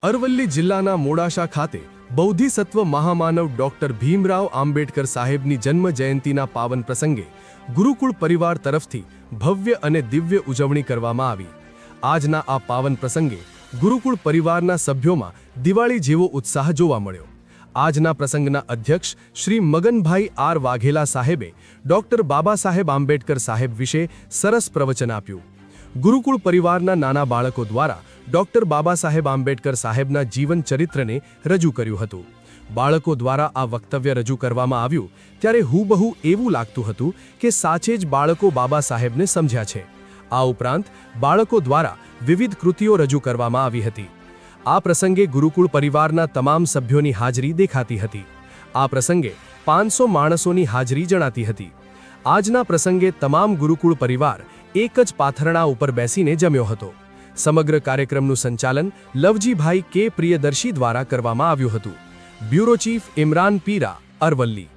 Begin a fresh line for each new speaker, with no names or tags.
અરવલ્લી જિલ્લાના મોડાસા ખાતે બૌદ્ધિસત્વ મહામાનવ ડોક્ટર ભીમરાવ આંબેડકર સાહેબની જન્મ જયંતિના પાવન પ્રસંગે ગુરુકુળ પરિવાર તરફથી ભવ્ય અને દિવ્ય ઉજવણી કરવામાં આવી। આજના આ પાવન પ્રસંગે ગુરુકુળ પરિવારના સભ્યોમાં દિવાળી જેવો ઉત્સાહ જોવા મળ્યો। આજના પ્રસંગના અધ્યક્ષ શ્રી મગનભાઈ આર વાઘેલા સાહેબે ડોક્ટર બાબા સાહેબ આંબેડકર સાહેબ વિશે સરસ પ્રવચન આપ્યું। ગુરુકુળ પરિવારના નાના બાળકો દ્વારા ડોક્ટર બાબા સાહેબ આંબેડકર સાહેબના જીવન ચરિત્રને રજૂ કર્યું હતું। બાળકો દ્વારા આ વક્તવ્ય રજૂ કરવામાં આવ્યું ત્યારે હુબહુ એવું લાગતું હતું કે સાચે જ બાળકો બાબા સાહેબને સમજ્યા છે। આ ઉપરાંત બાળકો દ્વારા વિવિધ કૃતિઓ રજૂ કરવામાં આવી હતી। આ પ્રસંગે ગુરુકુળ પરિવારના તમામ સભ્યોની હાજરી દેખાતી હતી। આ પ્રસંગે 500 માણસોની હાજરી જણાતી હતી। આજના પ્રસંગે તમામ ગુરુકુળ પરિવાર એક જ પાથરણા ઉપર બેસીને જમ્યો હતો। સમગ્ર કાર્યક્રમનું સંચાલન લવજીભાઈ કે પ્રિયદર્શી દ્વારા કરવામાં આવ્યું હતું। Bureau chief Imran Pira, Aravalli.